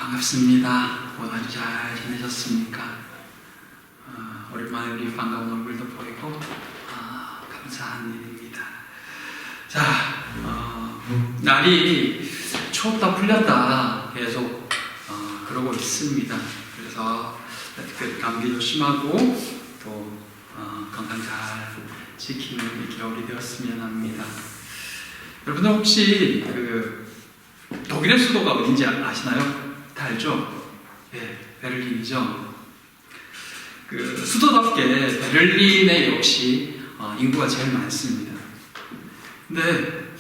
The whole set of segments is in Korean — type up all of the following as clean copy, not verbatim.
반갑습니다. 오늘 잘 지내셨습니까? 오랜만에 우리 반가운 얼굴도 보이고 감사한 일입니다. 자, 날이 추웠다 풀렸다 계속 그러고 있습니다. 그래서 특별히 감기 조심하고 또 건강 잘 지키는 이 겨울이 되었으면 합니다. 여러분들 혹시 독일의 수도가 어딘지 아시나요? 다 알죠? 예, 베를린이죠. 수도답게 베를린에 역시 인구가 제일 많습니다. 근데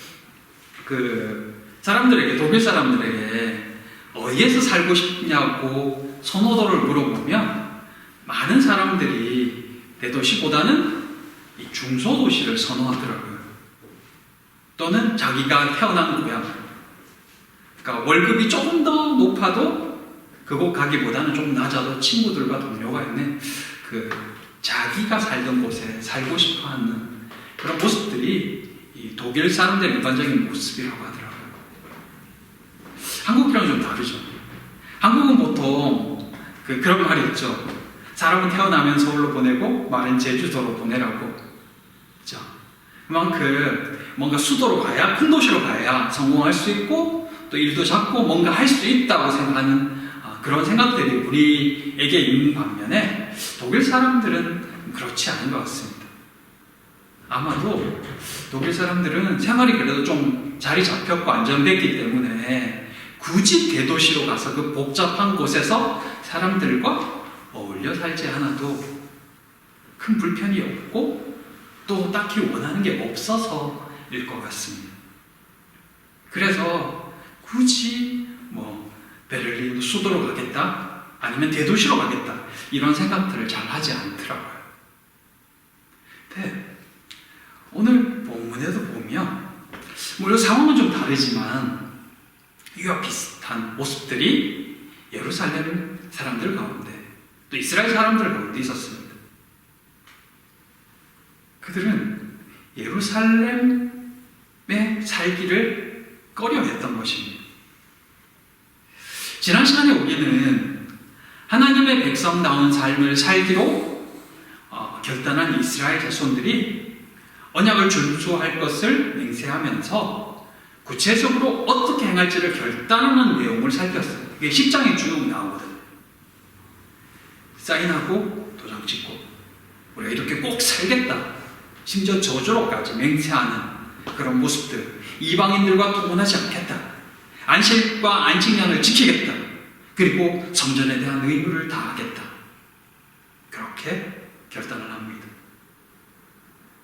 사람들에게, 독일 사람들에게 어디에서 살고 싶냐고 선호도를 물어보면 많은 사람들이 대도시보다는 이 중소도시를 선호하더라고요. 또는 자기가 태어난 고향. 그러니까 월급이 조금 더 높아도 그곳 가기보다는 좀 낮아도 친구들과 동료가 있는 자기가 살던 곳에 살고 싶어하는 그런 모습들이 이 독일 사람들의 일반적인 모습이라고 하더라고요. 한국이랑 좀 다르죠. 한국은 보통 그런 말이 있죠. 사람은 태어나면 서울로 보내고 말은 제주도로 보내라고. 그렇죠? 그만큼 뭔가 수도로 가야, 큰 도시로 가야 성공할 수 있고 또 일도 잡고 뭔가 할 수 있다고 생각하는 그런 생각들이 우리에게 있는 반면에 독일 사람들은 그렇지 않은 것 같습니다. 아마도 독일 사람들은 생활이 그래도 좀 자리 잡혔고 안정됐기 때문에 굳이 대도시로 가서 그 복잡한 곳에서 사람들과 어울려 살지 않아도 큰 불편이 없고 또 딱히 원하는 게 없어서일 것 같습니다. 그래서 굳이 베를린 수도로 가겠다 아니면 대도시로 가겠다 이런 생각들을 잘 하지 않더라고요. 근데 오늘 본문에도 보면 물론 상황은 좀 다르지만 이와 비슷한 모습들이 예루살렘 사람들 가운데 또 이스라엘 사람들 가운데 있었습니다. 그들은 예루살렘에 살기를 꺼려했던 것입니다. 지난 시간에 우리는 하나님의 백성다운 삶을 살기로 결단한 이스라엘 자손들이 언약을 준수할 것을 맹세하면서 구체적으로 어떻게 행할지를 결단하는 내용을 살폈어요. 이게 10장에 쭉 나오거든요. 사인하고 도장 찍고 우리가 이렇게 꼭 살겠다, 심지어 저주로까지 맹세하는 그런 모습들, 이방인들과 통혼하지 않겠다, 안식과 안식년을 지키겠다, 그리고 성전에 대한 의무를 다하겠다, 그렇게 결단을 합니다.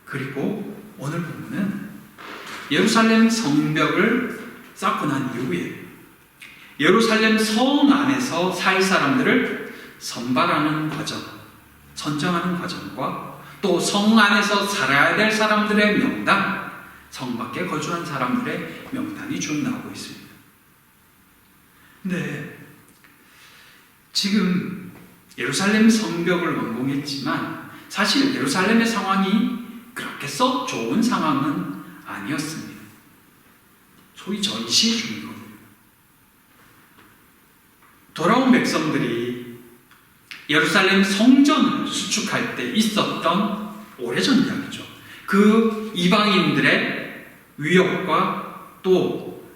그리고 오늘 본문은 예루살렘 성벽을 쌓고 난 이후에 예루살렘 성 안에서 살 사람들을 선발하는 과정, 선정하는 과정과 또 성 안에서 살아야 될 사람들의 명단, 성 밖에 거주한 사람들의 명단이 쭉 나오고 있습니다. 근데 지금 예루살렘 성벽을 완공했지만 사실 예루살렘의 상황이 그렇게 썩 좋은 상황은 아니었습니다. 소위 전시 중이거든요. 돌아온 백성들이 예루살렘 성전을 수축할 때 있었던 오래전 이야기죠. 그 이방인들의 위협과 또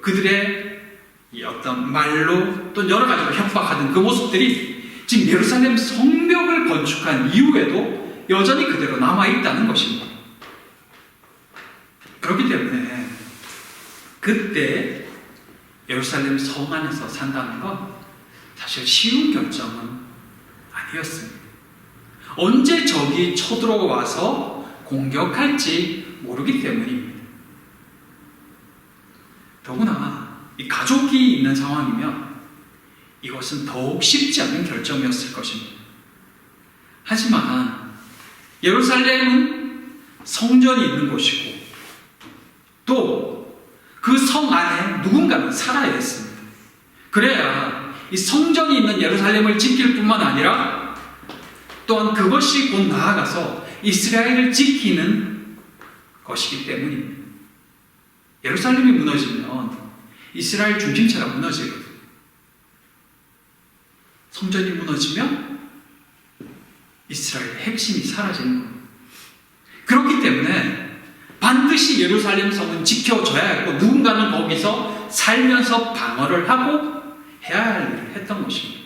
그들의 어떤 말로 또 여러 가지로 협박하는 그 모습들이 지금 예루살렘 성벽을 건축한 이후에도 여전히 그대로 남아있다는 것입니다. 그렇기 때문에 그때 예루살렘 성 안에서 산다는 건 사실 쉬운 결정은 아니었습니다. 언제 적이 쳐들어와서 공격할지 모르기 때문입니다. 더구나 이 가족이 있는 상황이면 이것은 더욱 쉽지 않은 결정이었을 것입니다. 하지만 예루살렘은 성전이 있는 곳이고 또 그 성 안에 누군가는 살아야 했습니다. 그래야 이 성전이 있는 예루살렘을 지킬 뿐만 아니라 또한 그것이 곧 나아가서 이스라엘을 지키는 것이기 때문입니다. 예루살렘이 무너지면 이스라엘 중심체가 무너지거든요. 성전이 무너지면 이스라엘의 핵심이 사라지는 겁니다. 그렇기 때문에 반드시 예루살렘 성은 지켜져야 했고 누군가는 거기서 살면서 방어를 하고 해야 할 일을 했던 것입니다.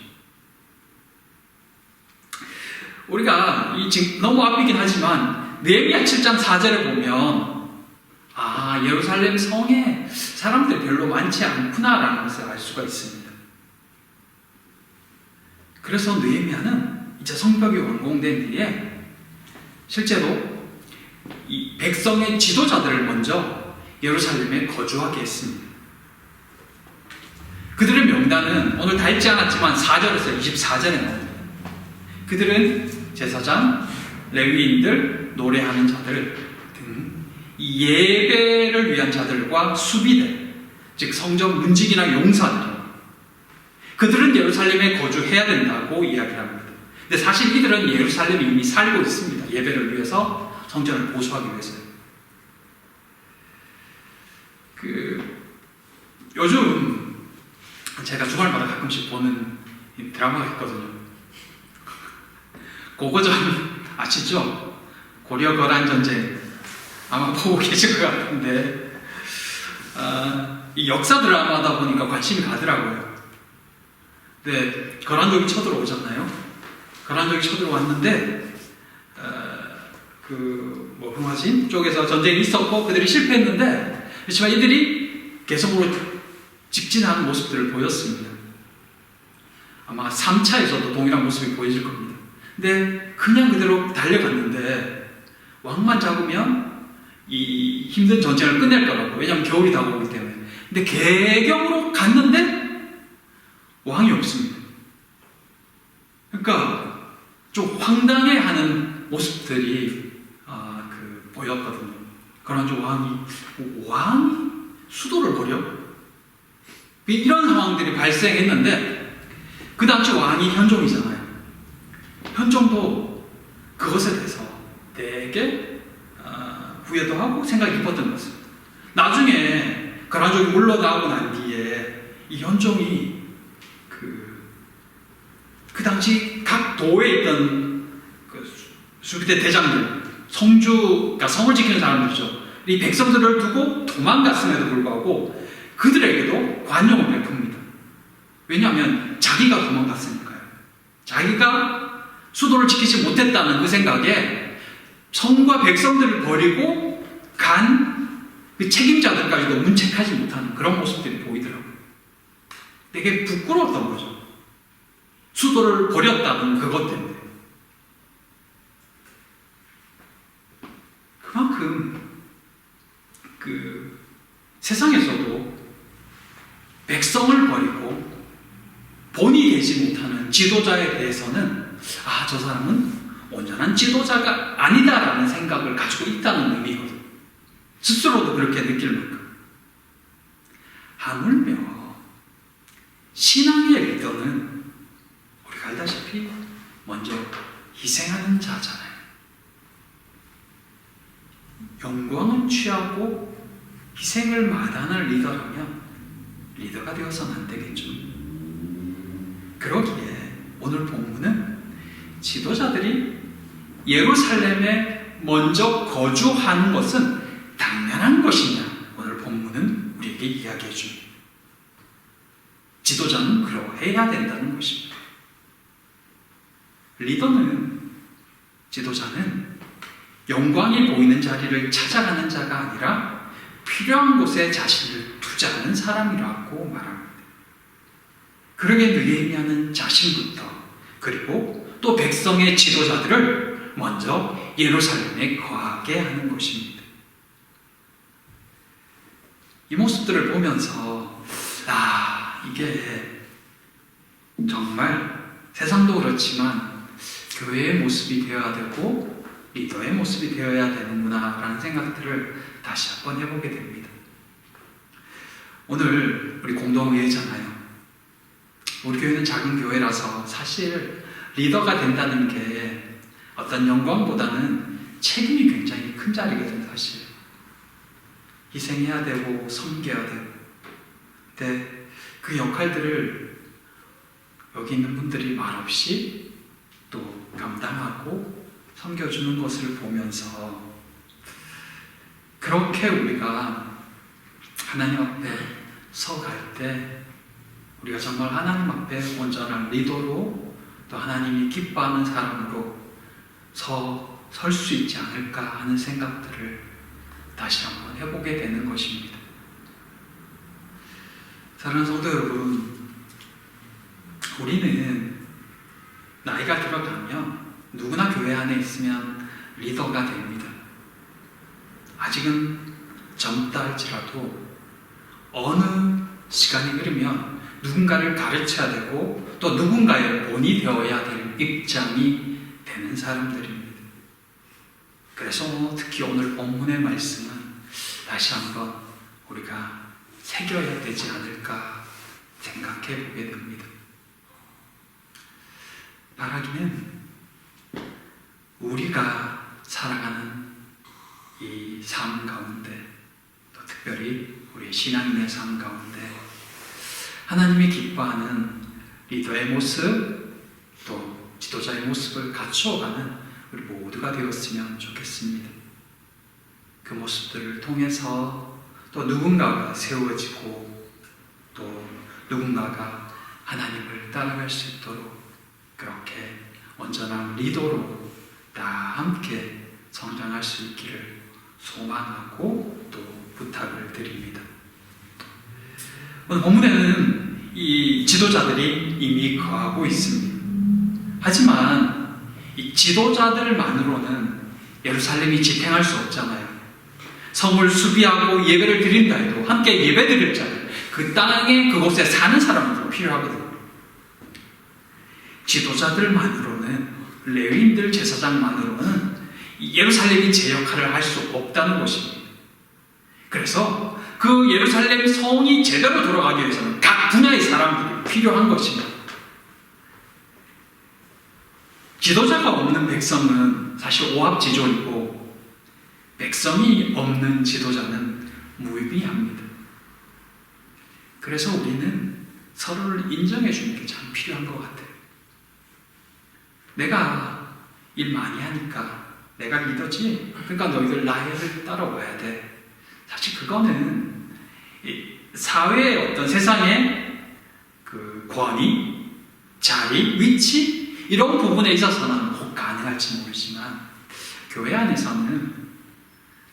우리가 지금 너무 앞이긴 하지만 느헤미야 7장 4절에 보면 예루살렘 성에 사람들이 별로 많지 않구나라는 것을 알 수가 있습니다. 그래서 느헤미야는 이제 성벽이 완공된 뒤에 실제로 이 백성의 지도자들을 먼저 예루살렘에 거주하게 했습니다. 그들의 명단은 오늘 다 읽지 않았지만 4절에서 24절에 나옵니다. 그들은 제사장, 레위인들, 노래하는 자들 등 예배를 위한 자들과 수비대, 즉 성전 문직이나 용사들, 그들은 예루살렘에 거주해야 된다고 이야기를 합니다. 근데 사실 이들은 예루살렘에 이미 살고 있습니다. 예배를 위해서, 성전을 보수하기 위해서요. 요즘 제가 주말마다 가끔씩 보는 드라마가 있거든요. 고고전 아시죠? 고려 거란 전쟁 아마 보고 계실 것 같은데 이 역사 드라마다 보니까 관심이 가더라고요. 네, 거란족이 쳐들어오잖아요. 거란족이 쳐들어왔는데 흥화진 쪽에서 전쟁이 있었고 그들이 실패했는데 그렇지만 이들이 개성으로 직진하는 모습들을 보였습니다. 아마 3차에서도 동일한 모습이 보여질 겁니다. 근데 그냥 그대로 달려갔는데 왕만 잡으면 이 힘든 전쟁을 끝낼 거라고. 왜냐하면 겨울이 다가오기 때문에. 근데 개경으로 갔는데 왕이 없습니다. 그러니까 좀 황당해하는 모습들이 보였거든요. 그러나 왕이 수도를 버려? 이런 상황들이 발생했는데 그 당시 왕이 현종이잖아요. 현종도 그것에 대해서 되게 후회도 하고 생각이 깊었던 것입니다. 나중에 거란족이 물러나고 난 뒤에 이 현종이 그 당시 각 도에 있던 수비대 대장들, 그러니까 성을 지키는 사람들이죠. 이 백성들을 두고 도망갔음에도 불구하고 그들에게도 관용을 베풉니다. 왜냐하면 자기가 도망갔으니까요. 자기가 수도를 지키지 못했다는 그 생각에 성과 백성들을 버리고 간 그 책임자들까지도 문책하지 못하는 그런 모습들이 보이더라고요. 되게 부끄러웠던 거죠. 수도를 버렸다는 그것 때문에. 그만큼 세상에서도 백성을 버리고 본이 되지 못하는 지도자에 대해서는 저 사람은 온전한 지도자가 아니다라는 생각을 가지고 있다는 의미거든요. 스스로도 그렇게 느낄 만큼. 하물며 신앙의 리더는 우리가 알다시피 먼저 희생하는 자잖아요. 영광을 취하고 희생을 마다하는 리더라면 리더가 되어서는 안 되겠죠. 그러기에 오늘 본문은 지도자들이 예루살렘에 먼저 거주하는 것은 당연한 것이냐, 오늘 본문은 우리에게 이야기해 줍니다. 지도자는 그러해야 된다는 것입니다. 지도자는 영광이 보이는 자리를 찾아가는 자가 아니라 필요한 곳에 자신을 투자하는 사람이라고 말합니다. 그러게 느헤미야는 자신부터 그리고 또 백성의 지도자들을 먼저 예루살렘에 거하게 하는 것입니다. 이 모습들을 보면서 이게 정말 세상도 그렇지만 교회의 모습이 되어야 되고 리더의 모습이 되어야 되는구나 라는 생각들을 다시 한번 해보게 됩니다. 오늘 우리 공동회의잖아요. 우리 교회는 작은 교회라서 사실 리더가 된다는 게 어떤 영광보다는 책임이 굉장히 큰 자리거든요. 사실 희생해야 되고 섬겨야 되고, 근데 그 역할들을 여기 있는 분들이 말없이 또 감당하고 섬겨주는 것을 보면서 그렇게 우리가 하나님 앞에 서갈 때 우리가 정말 하나님 앞에 온전한 리더로 또 하나님이 기뻐하는 사람으로 설 수 있지 않을까 하는 생각들을 다시 한번 해보게 되는 것입니다. 사랑하는 성도 여러분, 우리는 나이가 들어가면 누구나 교회 안에 있으면 리더가 됩니다. 아직은 젊다 할지라도 어느 시간이 흐르면 누군가를 가르쳐야 되고 또 누군가의 본이 되어야 될 입장이 되는 사람들입니다. 그래서 특히 오늘 본문의 말씀은 다시 한번 우리가 새겨야 되지 않을까 생각해 보게 됩니다. 바라기는 우리가 살아가는 이 삶 가운데 또 특별히 우리 신앙인의 삶 가운데 하나님이 기뻐하는 리더의 모습 또 지도자의 모습을 갖추어가는 우리 모두가 되었으면 좋겠습니다. 그 모습들을 통해서 또 누군가가 세워지고 또 누군가가 하나님을 따라갈 수 있도록 그렇게 온전한 리더로 다 함께 성장할 수 있기를 소망하고 또 부탁을 드립니다. 오늘 본문에는 이 지도자들이 이미 거하고 있습니다. 하지만 이 지도자들만으로는 예루살렘이 지탱할 수 없잖아요. 성을 수비하고 예배를 드린다 해도 함께 예배 드렸잖아요. 그 땅에 그곳에 사는 사람들도 필요하거든요. 지도자들만으로는 레위인들 제사장만으로는 예루살렘이 제 역할을 할 수 없다는 것입니다. 그래서 그 예루살렘 성이 제대로 돌아가기 위해서는 각 분야의 사람들이 필요한 것입니다. 지도자가 없는 백성은 사실 오합지졸이고 백성이 없는 지도자는 무의미합니다. 그래서 우리는 서로를 인정해 주는 게 참 필요한 것 같아요. 내가 일 많이 하니까 내가 리더지? 그러니까 너희들 나를 따라와야 돼. 사실 그거는 사회의 어떤 세상의 그 권위, 자리, 위치 이런 부분에 있어서는 혹 가능할지 모르지만 교회 안에서는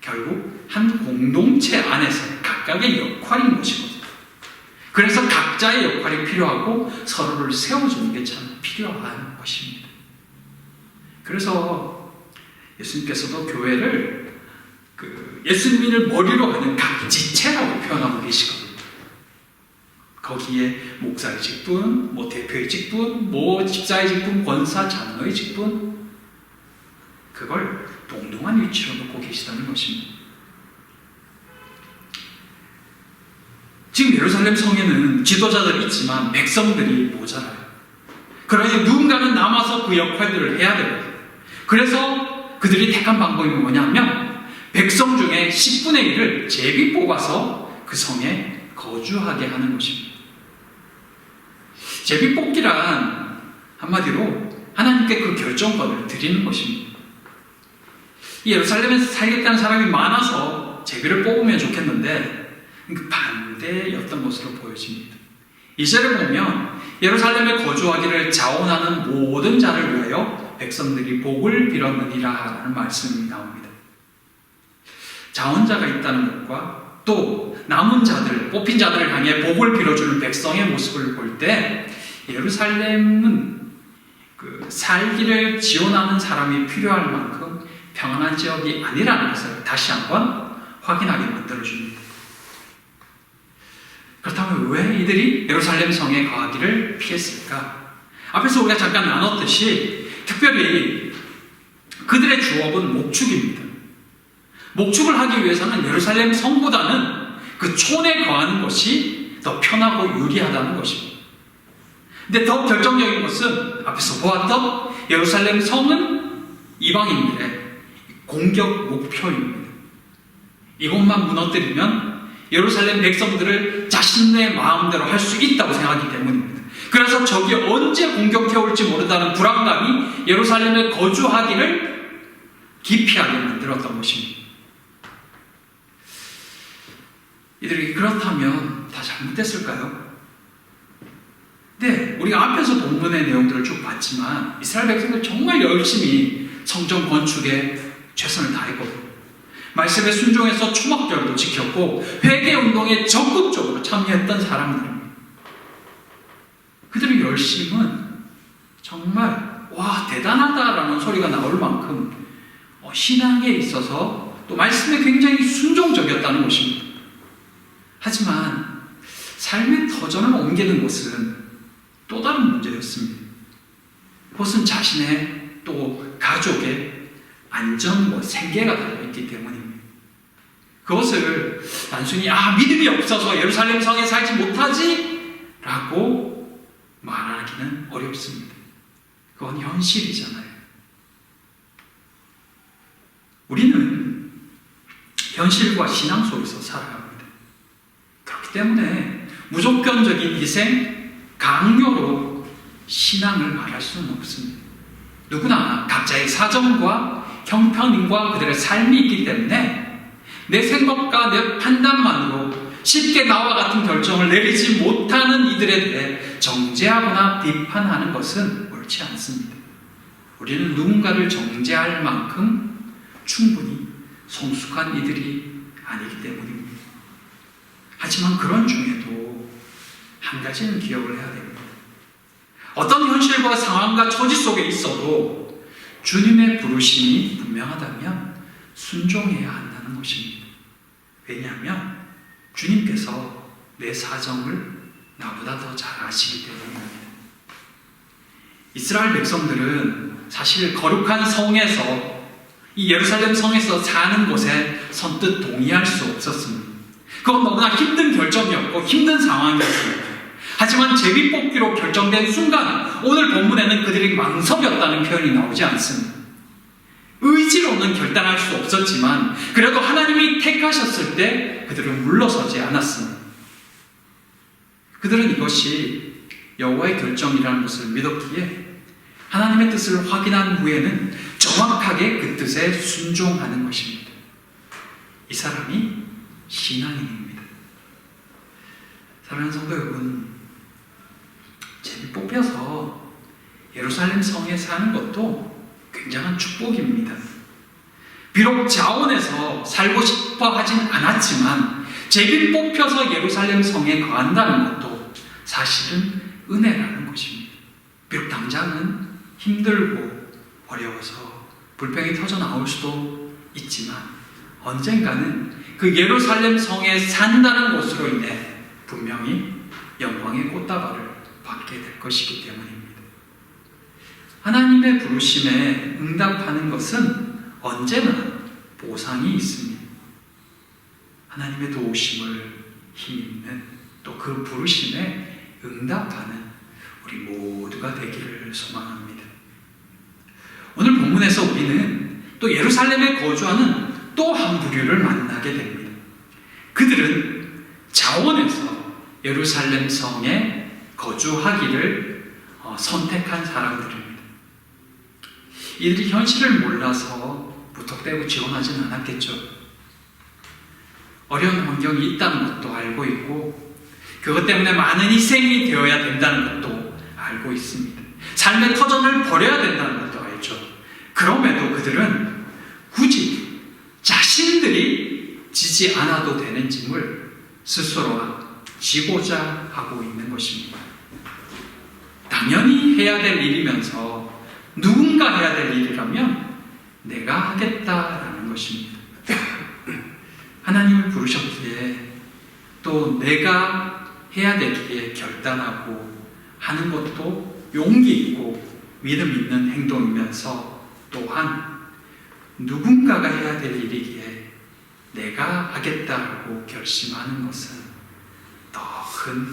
결국 한 공동체 안에서 각각의 역할인 것이거든요. 그래서 각자의 역할이 필요하고 서로를 세워주는 게 참 필요한 것입니다. 그래서 예수님께서도 교회를 예수님을 머리로 하는 각 지체라고 표현하고 계시거든요. 거기에 목사의 직분, 대표의 직분, 집사의 직분, 권사, 장로의 직분 그걸 동등한 위치로 놓고 계시다는 것입니다. 지금 예루살렘 성에는 지도자들이 있지만 백성들이 모자라요. 그러니 누군가는 남아서 그 역할들을 해야 되거든요. 그래서 그들이 택한 방법이 뭐냐면 백성 중에 10분의 1을 제비 뽑아서 그 성에 거주하게 하는 것입니다. 제비 뽑기란 한마디로 하나님께 그 결정권을 드리는 것입니다. 이 예루살렘에서 살겠다는 사람이 많아서 제비를 뽑으면 좋겠는데 그 반대의 어떤 모습으로 보여집니다. 이절을 보면 예루살렘에 거주하기를 자원하는 모든 자를 위하여 백성들이 복을 빌었느니라 라는 말씀이 나옵니다. 자원자가 있다는 것과 또 남은 자들, 뽑힌 자들을 향해 복을 빌어주는 백성의 모습을 볼 때 예루살렘은 살기를 지원하는 사람이 필요할 만큼 평안한 지역이 아니라는 것을 다시 한번 확인하게 만들어줍니다. 그렇다면 왜 이들이 예루살렘 성에 거하기를 피했을까? 앞에서 우리가 잠깐 나눴듯이 특별히 그들의 주업은 목축입니다. 목축을 하기 위해서는 예루살렘 성보다는 그 촌에 거하는 것이 더 편하고 유리하다는 것입니다. 근데 더 결정적인 것은 앞에서 보았던 예루살렘 성은 이방인들의 공격 목표입니다. 이것만 무너뜨리면 예루살렘 백성들을 자신의 마음대로 할 수 있다고 생각하기 때문입니다. 그래서 적이 언제 공격해 올지 모른다는 불안감이 예루살렘에 거주하기를 기피하게 만들었던 것입니다. 이들이 그렇다면 다 잘못됐을까요? 네, 우리가 앞에서 본문의 내용들을 쭉 봤지만 이스라엘 백성들 정말 열심히 성전 건축에 최선을 다했거든요. 말씀에 순종해서 초막절도 지켰고 회개운동에 적극적으로 참여했던 사람들입니다. 그들의 열심은 정말 와 대단하다라는 소리가 나올 만큼 신앙에 있어서 또 말씀에 굉장히 순종적이었다는 것입니다. 하지만 삶의 터전을 옮기는 것은 또 다른 문제였습니다. 그것은 자신의 또 가족의 안전과 생계가 달려있기 때문입니다. 그것을 단순히 믿음이 없어서 예루살렘 성에 살지 못하지 라고 말하기는 어렵습니다. 그건 현실이잖아요. 우리는 현실과 신앙 속에서 살아야 합니다. 그렇기 때문에 무조건적인 희생, 강요로 신앙을 말할 수는 없습니다. 누구나 각자의 사정과 형편과 그들의 삶이 있기 때문에 내 생각과 내 판단만으로 쉽게 나와 같은 결정을 내리지 못하는 이들에 대해 정죄하거나 비판하는 것은 옳지 않습니다. 우리는 누군가를 정죄할 만큼 충분히 성숙한 이들이 아니기 때문입니다. 하지만 그런 중에도 한 가지는 기억을 해야 됩니다. 어떤 현실과 상황과 처지 속에 있어도 주님의 부르심이 분명하다면 순종해야 한다는 것입니다. 왜냐하면 주님께서 내 사정을 나보다 더 잘 아시기 때문입니다. 이스라엘 백성들은 사실 거룩한 성에서 이 예루살렘 성에서 사는 것에 선뜻 동의할 수 없었습니다. 그건 너무나 힘든 결정이었고 힘든 상황이었습니다. 하지만 제비뽑기로 결정된 순간 오늘 본문에는 그들이 망설였다는 표현이 나오지 않습니다. 의지로는 결단할 수 없었지만 그래도 하나님이 택하셨을 때 그들은 물러서지 않았습니다. 그들은 이것이 여호와의 결정이라는 것을 믿었기에 하나님의 뜻을 확인한 후에는 정확하게 그 뜻에 순종하는 것입니다. 이 사람이 신앙인입니다. 사랑하는 성도 여러분, 제비 뽑혀서 예루살렘 성에 사는 것도 굉장한 축복입니다. 비록 자원에서 살고 싶어 하진 않았지만 제비 뽑혀서 예루살렘 성에 거한다는 것도 사실은 은혜라는 것입니다. 비록 당장은 힘들고 어려워서 불평이 터져 나올 수도 있지만 언젠가는 그 예루살렘 성에 산다는 것으로 인해 분명히 영광의 꽃다발을 받게 될 것이기 때문입니다. 하나님의 부르심에 응답하는 것은 언제나 보상이 있습니다. 하나님의 도우심을 힘입는 또 그 부르심에 응답하는 우리 모두가 되기를 소망합니다. 오늘 본문에서 우리는 또 예루살렘에 거주하는 또 한 부류를 만나게 됩니다. 그들은 자원에서 예루살렘 성에 거주하기를 선택한 사람들입니다. 이들이 현실을 몰라서 무턱대고 지원하지는 않았겠죠. 어려운 환경이 있다는 것도 알고 있고 그것 때문에 많은 희생이 되어야 된다는 것도 알고 있습니다. 삶의 터전을 버려야 된다는 것도 알죠. 그럼에도 그들은 굳이 자신들이 지지 않아도 되는 짐을 스스로 지고자 하고 있는 것입니다. 당연히 해야 될 일이면서 누군가 해야 될 일이라면 내가 하겠다라는 것입니다. 하나님을 부르셨기에 또 내가 해야 되기에 결단하고 하는 것도 용기 있고 믿음 있는 행동이면서 또한 누군가가 해야 될 일이기에 내가 하겠다라고 결심하는 것은 더 큰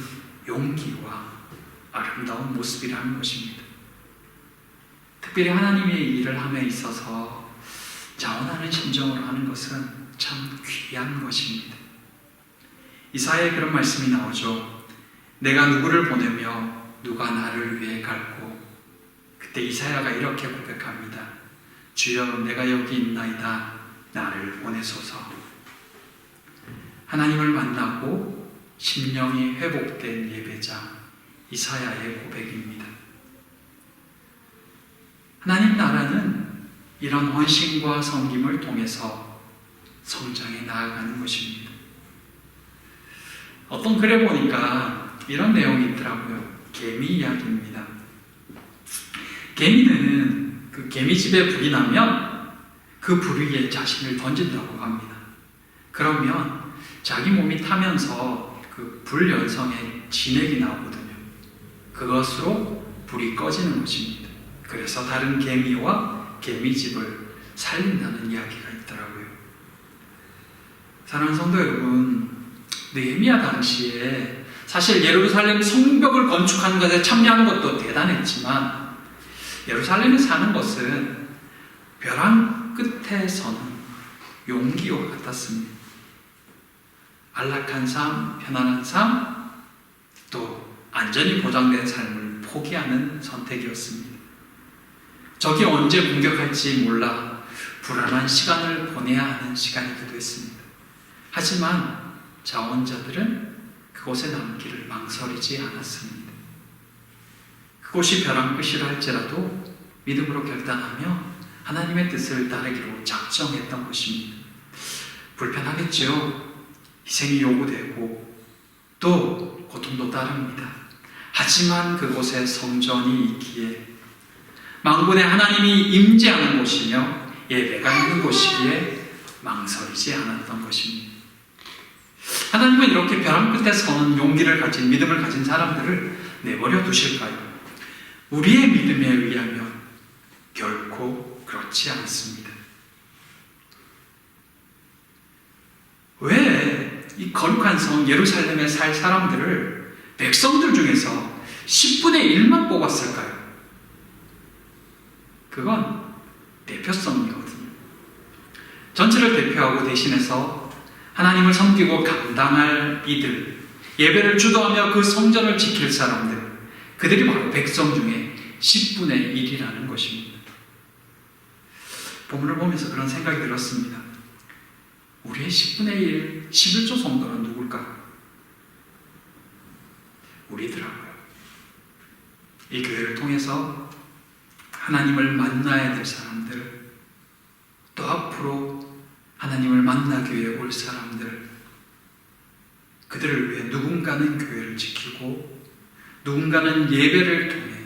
용기와 아름다운 모습이라는 것입니다. 특별히 하나님의 일을 함에 있어서 자원하는 심정으로 하는 것은 참 귀한 것입니다. 이사야에 그런 말씀이 나오죠. 내가 누구를 보내며 누가 나를 위해 갈고. 그때 이사야가 이렇게 고백합니다. 주여 내가 여기 있나이다. 나를 보내소서. 하나님을 만나고 심령이 회복된 예배자 이사야의 고백입니다. 하나님 나라는 이런 헌신과 섬김을 통해서 성장해 나아가는 것입니다. 어떤 글에 보니까 이런 내용이 있더라고요. 개미 이야기입니다. 개미는 그 개미집에 불이 나면 그 불 위에 자신을 던진다고 합니다. 그러면 자기 몸이 타면서 그 불 연성에 진액이 나오거든요. 그것으로 불이 꺼지는 것입니다. 그래서 다른 개미와 개미집을 살린다는 이야기가 있더라고요. 사랑하는 성도 여러분, 느헤미야 당시에 사실 예루살렘 성벽을 건축하는 것에 참여하는 것도 대단했지만 예루살렘에 사는 것은 벼랑 끝에 서는 용기와 같았습니다. 안락한 삶, 편안한 삶, 또 안전이 보장된 삶을 포기하는 선택이었습니다. 적이 언제 공격할지 몰라 불안한 시간을 보내야 하는 시간이기도 했습니다. 하지만 자원자들은 그곳에 남기를 망설이지 않았습니다. 그곳이 벼랑 끝이라 할지라도 믿음으로 결단하며 하나님의 뜻을 따르기로 작정했던 것입니다. 불편하겠죠. 희생이 요구되고 또 고통도 따릅니다. 하지만 그곳에 성전이 있기에 만군의 하나님이 임재하는 곳이며 예배가 있는 곳이기에 망설이지 않았던 것입니다. 하나님은 이렇게 벼랑 끝에 서는 용기를 가진 믿음을 가진 사람들을 내버려 두실까요? 우리의 믿음에 의하면 결코 그렇지 않습니다. 왜 이 거룩한 성 예루살렘에 살 사람들을 백성들 중에서 10분의 1만 뽑았을까요? 그건 대표성이거든요. 전체를 대표하고 대신해서 하나님을 섬기고 감당할 이들, 예배를 주도하며 그 성전을 지킬 사람들, 그들이 바로 백성 중에 10분의 1이라는 것입니다. 본문을 보면서 그런 생각이 들었습니다. 우리의 10분의 1, 11조 성도는 누굴까? 우리더라고요. 이 교회를 통해서 하나님을 만나야 될 사람들, 또 앞으로 하나님을 만나기 위해 올 사람들, 그들을 위해 누군가는 교회를 지키고 누군가는 예배를 통해,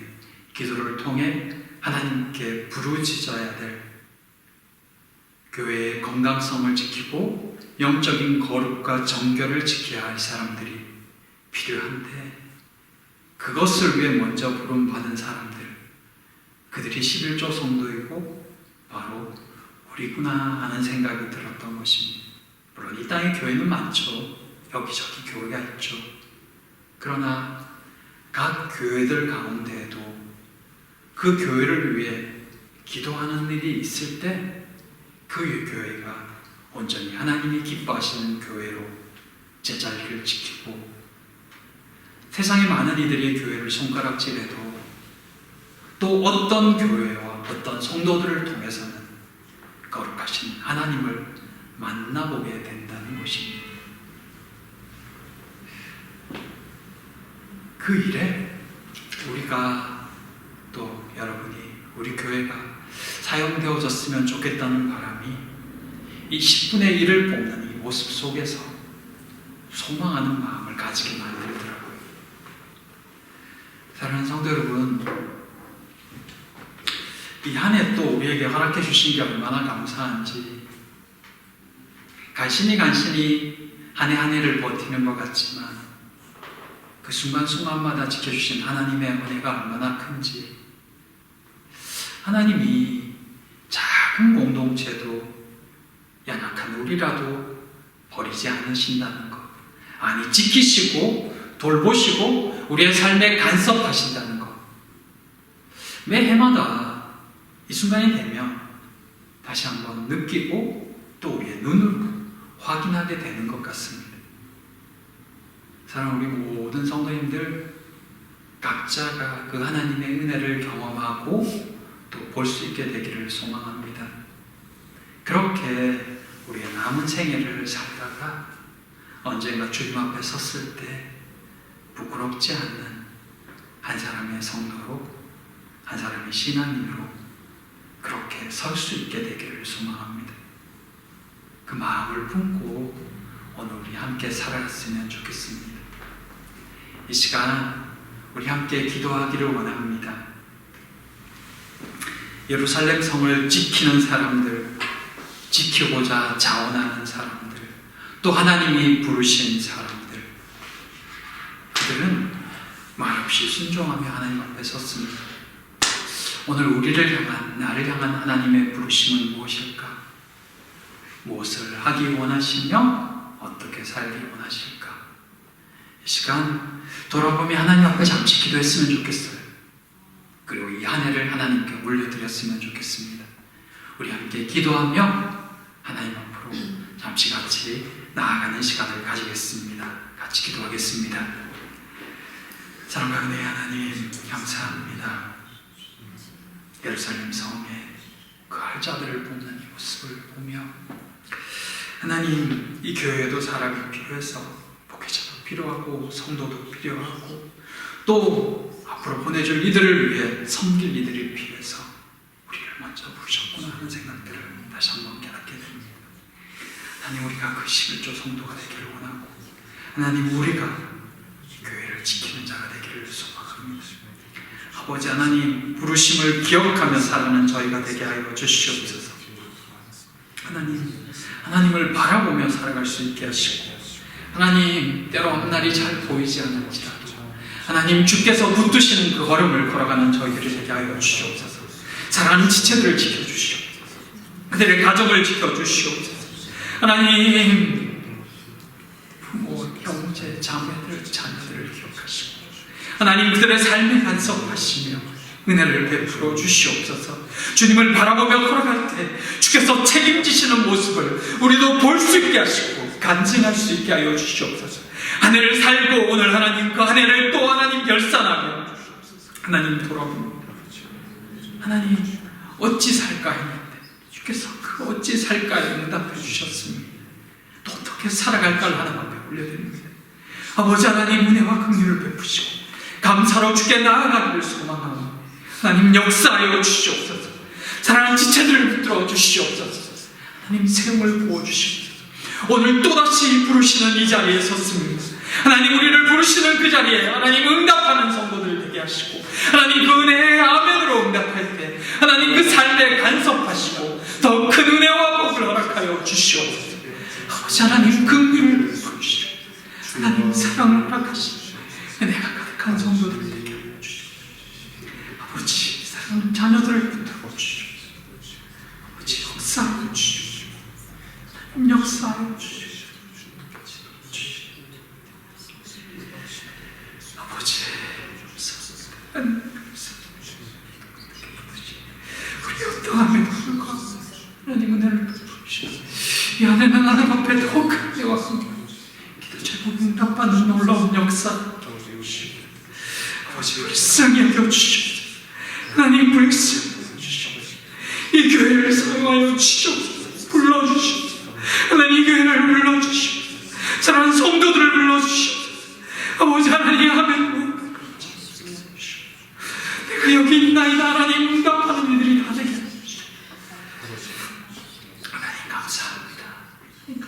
기도를 통해 하나님께 부르짖어야 될, 교회의 건강성을 지키고 영적인 거룩과 정결을 지켜야 할 사람들이 필요한데, 그것을 위해 먼저 부름받은 사람들, 그들이 11조 성도이고 바로 우리구나 하는 생각이 들었던 것입니다. 물론 이 땅에 교회는 많죠. 여기저기 교회가 있죠. 그러나 각 교회들 가운데에도 그 교회를 위해 기도하는 일이 있을 때 그 교회가 온전히 하나님이 기뻐하시는 교회로 제자리를 지키고, 세상의 많은 이들이 교회를 손가락질해도 또 어떤 교회와 어떤 성도들을 통해서는 거룩하신 하나님을 만나보게 된다는 것입니다. 그 일에 우리가, 또 여러분이, 우리 교회가 사용되어졌으면 좋겠다는 바람이 이 10분의 1을 뽑는 이 모습 속에서 소망하는 마음을 가지게 만들더라고요. 사랑하는 성도 여러분, 이 한 해 또 우리에게 허락해 주신 게 얼마나 감사한지, 간신히 한 해 한 해를 버티는 것 같지만 그 순간순간마다 지켜주신 하나님의 은혜가 얼마나 큰지, 하나님이 작은 공동체도 연약한 우리라도 버리지 않으신다는 것, 아니 지키시고 돌보시고 우리의 삶에 간섭하신다는 것, 매 해마다 이 순간이 되면 다시 한번 느끼고 또 우리의 눈으로 확인하게 되는 것 같습니다. 사랑하는 우리 모든 성도님들, 각자가 그 하나님의 은혜를 경험하고 또 볼 수 있게 되기를 소망합니다. 그렇게 우리의 남은 생애를 살다가 언젠가 주님 앞에 섰을 때 부끄럽지 않는 한 사람의 성도로, 한 사람의 신앙인으로 그렇게 설 수 있게 되기를 소망합니다. 그 마음을 품고 오늘 우리 함께 살아갔으면 좋겠습니다. 이 시간 우리 함께 기도하기를 원합니다. 예루살렘 성을 지키는 사람들, 지키고자 자원하는 사람들, 또 하나님이 부르신 사람들, 그들은 말없이 순종하며 하나님 앞에 섰습니다. 오늘 우리를 향한, 나를 향한 하나님의 부르심은 무엇일까? 무엇을 하기 원하시며 어떻게 살기 원하실까? 이 시간 돌아보며 하나님 앞에 잠시 기도했으면 좋겠어요. 그리고 이 한 해를 하나님께 올려드렸으면 좋겠습니다. 우리 함께 기도하며 하나님 앞으로 잠시 같이 나아가는 시간을 가지겠습니다. 같이 기도하겠습니다. 사랑과 은혜의 하나님, 감사합니다. 예루살렘 성에 그 할자들을 뽑는 이 모습을 보며 하나님, 이 교회에도 사람이 필요해서 목회자도 필요하고 성도도 필요하고 또 앞으로 보내줄 이들을 위해 섬길 이들이 필요해서 우리를 먼저 부르셨구나 하는 생각들을 다시 한번 깨닫게 됩니다. 하나님, 우리가 그 11조 성도가 되기를 원하고 하나님, 우리가 이 교회를 지키는 자가 되기를 소망합니다. 아버지 하나님, 부르심을 기억하며 살아가는 저희가 되게 하여 주시옵소서. 하나님을 바라보며 살아갈 수 있게 하시고 하나님, 때로 앞날이 잘 보이지 않을지라도 하나님, 주께서 붙드시는 그 걸음을 걸어가는 저희들이 되게 하여 주시옵소서. 사랑하는 지체들을 지켜주시옵소서. 그들의 가정을 지켜주시옵소서. 하나님, 부모, 형제, 자매들, 자녀들을 기억하시고 하나님, 그들의 삶에 간섭하시며 은혜를 베풀어 주시옵소서. 주님을 바라보며 걸어갈 때 주께서 책임지시는 모습을 우리도 볼 수 있게 하시고 간증할 수 있게 하여 주시옵소서. 한 해를 살고 오늘 하나님 그 한 해를 또 하나님 결산하며 하나님 돌아봅니다. 하나님, 어찌 살까 했는데 주께서 그 어찌 살까에 응답해 주셨습니다. 또 어떻게 살아갈까를 하나님 앞에 올려드립니다. 아버지 하나님, 은혜와 긍휼을 베푸시고 감사로 주께 나아가기를 소망하며 하나님, 역사하여 주시옵소서. 사랑하는 지체들을 붙들어 주시옵소서. 하나님, 세움을 부어주시옵소서. 오늘 또다시 부르시는 이 자리에 섰습니다. 하나님, 우리를 부르시는 그 자리에 하나님 응답하는 성도들 되게 하시고 하나님, 그 은혜의 아멘으로 응답할 때 하나님, 그 삶에 간섭하시고 더 큰 은혜와 복을 허락하여 주시옵소서. 아버지 하나님, 긍휼을 베푸시고 하나님, 사랑을 허락하시고 은혜가 가득한 성도들 되게 하여 주시옵소서. 아버지, 사랑하는 자녀들을 붙들어 주시옵소서. 아버지, 역사하여 주시옵소서. 역사하여 주시옵소서. 아버지, 우리 어떠함에도 불구하고 하나님 은혜를 베푸시옵소서. 이 안에는 하나님 앞에 더 크게 왔습니다. 기도 제목 응답받는 놀라운 역사 아버지, 불쌍히 여겨주시옵소서. 하나님, 불쌍히 여겨주시옵소서. 이 교회를 사용하여 주시옵소서. 불러주시옵소서. 하나님, 이 교회를 불러주시옵소서. 사랑하는 성도들을 불러주시옵소서. 아버지 하나님, 아멘. 내가 여기 있나이다. 하나님, 응답하는 이들이 다 되게 해주시옵소서. 하나님, 감사합니다. 감사합니다.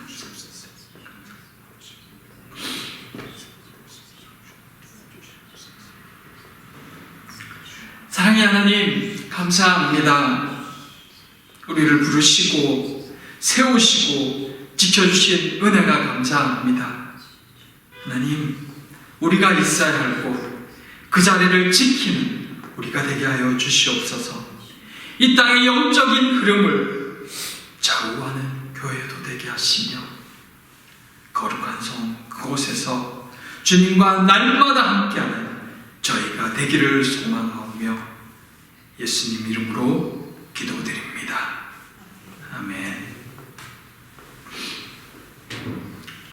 사랑의 하나님, 감사합니다. 우리를 부르시고 세우시고 지켜주신 은혜가 감사합니다. 하나님, 우리가 있어야 할 곳, 그 자리를 지키는 우리가 되게 하여 주시옵소서. 이 땅의 영적인 흐름을 좌우하는 교회도 되게 하시며 거룩한 성 그곳에서 주님과 날마다 함께하는 저희가 되기를 소망하며 예수님 이름으로 기도드립니다.